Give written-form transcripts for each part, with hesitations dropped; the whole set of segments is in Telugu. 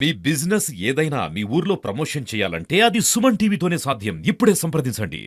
మీ బిజినెస్ ఏదైనా మీ ఊర్లో ప్రమోషన్ చేయాలంటే అది సుమన్ టీవీతోనే సాధ్యం. ఇప్పుడే సంప్రదించండి.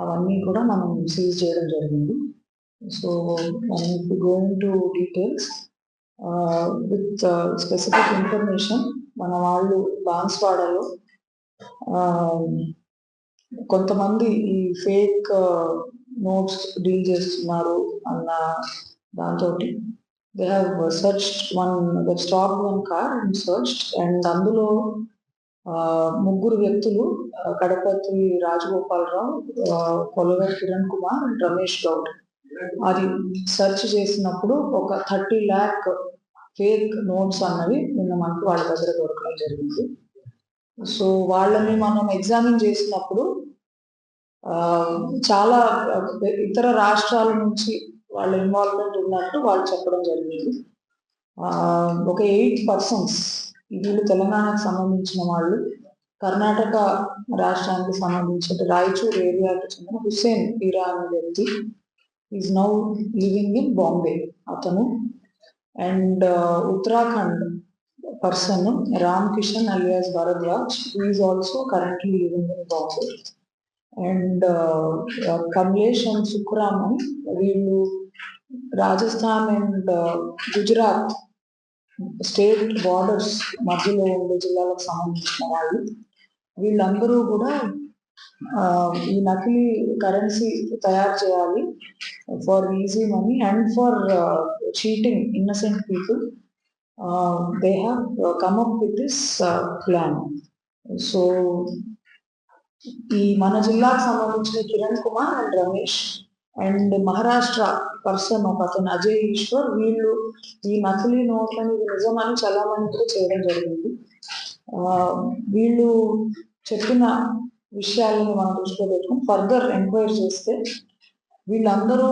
అవన్నీ కూడా మనం సీజ్ చేయడం జరిగింది. So if we go into details with specific information, మన వాళ్ళు బాన్స్వాడలో కొంతమంది ఈ ఫేక్ నోట్స్ డీల్ చేస్తున్నారు అన్న దాంతోటి they have stopped one car and searched, and అందులో ముగ్గురు వ్యక్తులు, కడపతి రాజగోపాలరావు, కొలవర్ కిరణ్ కుమార్ అండ్ రమేష్ గౌడ్, అది సెర్చ్ చేసినప్పుడు ఒక 30 lakh ఫేక్ నోట్స్ అన్నవి నిన్న మనకు వాళ్ళ దగ్గర దొరకడం జరిగింది. సో వాళ్ళని మనం ఎగ్జామిన్ చేసినప్పుడు చాలా ఇతర రాష్ట్రాల నుంచి వాళ్ళ ఇన్వాల్వ్మెంట్ ఉన్నట్టు వాళ్ళు చెప్పడం జరిగింది. ఒక 8 persons, వీళ్ళు తెలంగాణకు సంబంధించిన వాళ్ళు, కర్ణాటక రాష్ట్రానికి సంబంధించిన రాయచూర్ ఏరియాకి చెందిన హుస్సేన్ పీరా అనే వ్యక్తి is now living in Bombay అతను, and Uttarakhand person Ram Kishan alias Bhardwaj is also currently living in Bombay, and Kamlesh and Sukharaman, వీళ్ళు Rajasthan and Gujarat state borders మధ్యలో ఉండే జిల్లాలకు సంబంధించిన వాళ్ళు. వీళ్ళందరూ కూడా ఈ నకిలీ కరెన్సీ తయారు చేయాలి for easy money and for cheating innocent people. They have come up with this plan. So ఈ మన జిల్లాకు సంబంధించిన Kiran Kumar and Ramesh and Maharashtra person ఒక అతను అజయ్ ఈశ్వర్, వీళ్ళు ఈ నకిలీ నోట్లని నిజమని చలామణి కూడా చేయడం జరిగింది. వీళ్ళు చెప్పిన విషయాలను మనం దృష్టిలో పెట్టుకుని ఫర్దర్ ఎంక్వైరీ చేస్తే వీళ్ళందరూ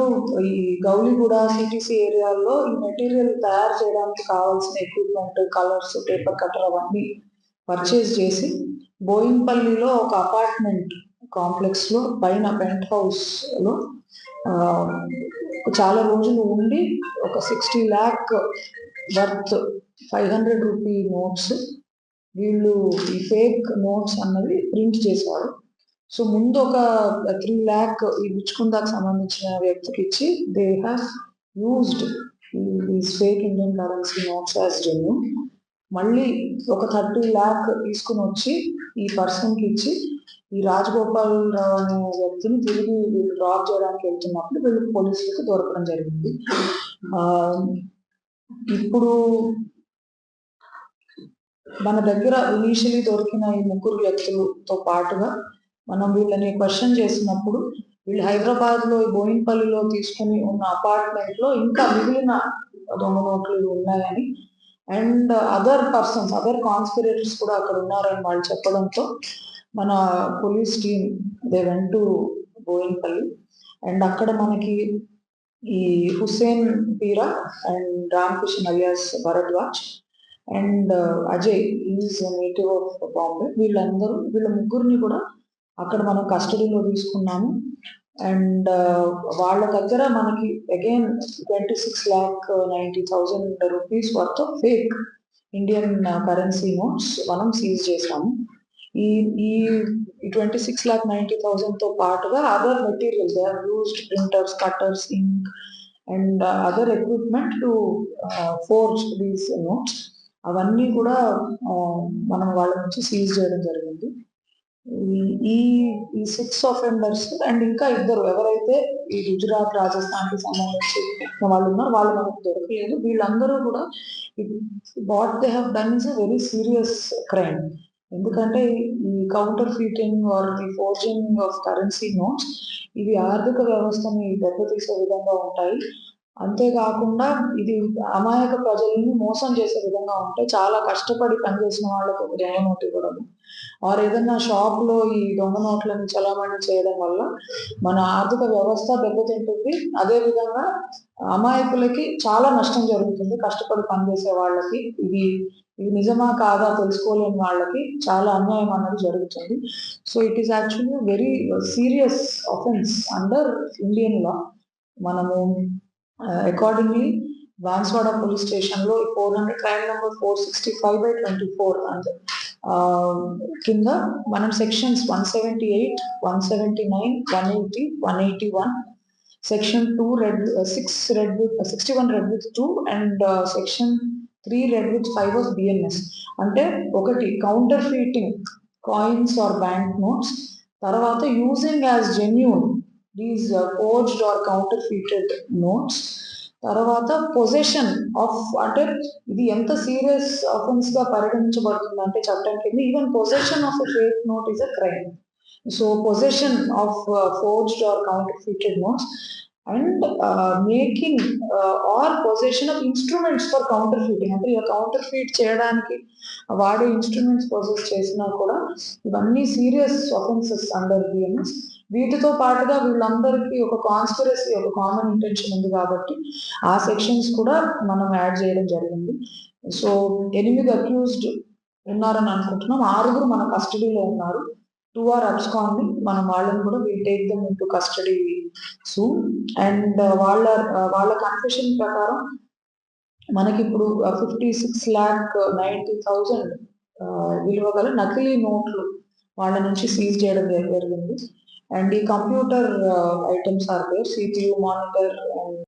ఈ గౌలిగూడ సిటీసీ ఏరియాల్లో ఈ మెటీరియల్ తయారు చేయడానికి కావాల్సిన ఎక్విప్మెంట్, కలర్స్, పేపర్ కట్టర్ అవన్నీ పర్చేజ్ చేసి బోయిన్పల్లిలో ఒక అపార్ట్మెంట్ కాంప్లెక్స్ లో పైన పెంట్ హౌస్ లో చాలా రోజులు ఉండి ఒక 60 lakh వర్త్ 500 రూపీ నోట్స్ వీళ్ళు ఈ ఫేక్ నోట్స్ అన్నది ప్రింట్ చేశారు. సో ముందు ఒక 3 lakh ఈ బిచ్చుకుందాకు సంబంధించిన వ్యక్తికి ఇచ్చి they have used these fake Indian currency notes as genuine. మళ్ళీ ఒక 30 lakh తీసుకుని వచ్చి ఈ పర్సన్కి ఇచ్చి ఈ రాజగోపాలరావు అనే వ్యక్తిని తిరిగి వీళ్ళు డ్రాప్ చేయడానికి వెళ్తున్నప్పుడు వీళ్ళు పోలీసులకు దొరకడం జరిగింది. ఇప్పుడు మన దగ్గర ఇనీషియలీ దొరికిన ఈ ముగ్గురు వ్యక్తులతో పాటుగా మనం వీళ్ళని క్వశ్చన్ చేసినప్పుడు వీళ్ళు హైదరాబాద్ లో బోయిన్పల్లిలో తీసుకుని ఉన్న అపార్ట్మెంట్ లో ఇంకా మిగిలిన దొంగ నోట్లు ఉన్నాయని and other persons, other conspirators కూడా అక్కడ ఉన్నారని వాళ్ళు చెప్పడంతో మన police team they went to Boinpalli, and అక్కడ మనకి ఈ Hussain Peera and Ram Kishan alias Bharadwaj and Ajay is native of Bombay, వీళ్ళ ముగ్గురిని కూడా అక్కడ మనం కస్టడీలో తీసుకున్నాము. అండ్ వాళ్ళ దగ్గర మనకి again 26,90,000 rupees worth of fake Indian currency notes మనం సీజ్ చేసాము. ఈ 26,90,000 తో పాటుగా other material they have used printers, cutters, ink and other equipment to forge these notes, అవన్నీ కూడా మనం వాళ్ళ నుంచి సీజ్ చేయడం జరిగింది. ఈ 6 అఫెండర్స్ అండ్ ఇంకా ఇద్దరు ఎవరైతే ఈ గుజరాత్, రాజస్థాన్ కి సంబంధించిన వాళ్ళు ఉన్నారో వాళ్ళు మనకు దొరకలేదు. వీళ్ళందరూ కూడా what they have done is a very serious crime. ఎందుకంటే ఈ counterfeiting or the forging of currency notes ఇవి ఆర్థిక వ్యవస్థని దెబ్బతీసే విధంగా ఉంటాయి. అంతేకాకుండా ఇది అమాయక ప్రజల్ని మోసం చేసే విధంగా ఉంటే చాలా కష్టపడి పనిచేసిన వాళ్ళకి ఒక దొంగ నోట్ ఇవ్వడం ఆర్ ఏదన్నా షాప్‌లో ఈ దొంగ నోట్లను చలామణి చేయడం వల్ల మన ఆర్థిక వ్యవస్థ దెబ్బతింటుంది. అదే విధంగా అమాయకులకి చాలా నష్టం జరుగుతుంది. కష్టపడి పనిచేసే వాళ్ళకి. ఇది నిజమా కాదా తెలుసుకోలేని వాళ్ళకి చాలా అన్యాయం అన్నది జరుగుతుంది. So, it is actually very serious offence under Indian లా. మనము అకార్డింగ్‌లీ బాన్స్వాడ పోలీస్ స్టేషన్‌లో 400 క్రైమ్ నంబర్ 465/24 అండ్ కింద మనం sections 178, 179, 180, 181 section 2 read 6 read with 61 read with 2 and section 3 read with 5 of BNS. అంటే ఒకటి counterfeiting coins or bank notes, తర్వాత using as genuine these forged or counterfeited notes, తర్వాత పొజెషన్ ఆఫ్ అంటే ఇది ఎంత సీరియస్ అఫెన్స్ గా పరిగణించబడుతుంది అంటే చట్టం కింద even possession of a fake note is a crime. So possession of forged or counterfeited notes and making or possession of instruments for counterfeiting అంటే ఇక కౌంటర్ ఫీట్ చేయడానికి వాడే ఇన్స్ట్రుమెంట్స్ పొజెస్ చేసినా కూడా ఇవన్నీ సీరియస్ అఫెన్సెస్ అండర్ బిఎన్ఎస్. వీటితో పాటుగా వీళ్ళందరికీ ఒక కాన్స్పిరసీ ఒక కామన్ ఇంటెన్షన్ ఉంది కాబట్టి ఆ సెక్షన్స్ కూడా మనం యాడ్ చేయడం జరిగింది. సో 8 అక్యూజ్డ్ ఉన్నారని అనుకుంటున్నాం. 6 మన కస్టడీలో ఉన్నారు. 2 ఆర్ అబ్స్కాండింగ్. మనం వాళ్ళని కూడా will take them into custody soon. And వాళ్ళ కన్ఫెషన్ ప్రకారం మనకిప్పుడు 56,90,000 విలువ గల నకిలీ నోట్లు వాళ్ళ నుంచి సీజ్ చేయడం జరిగింది. అండ్ ఈ computer items are there, CPU, monitor and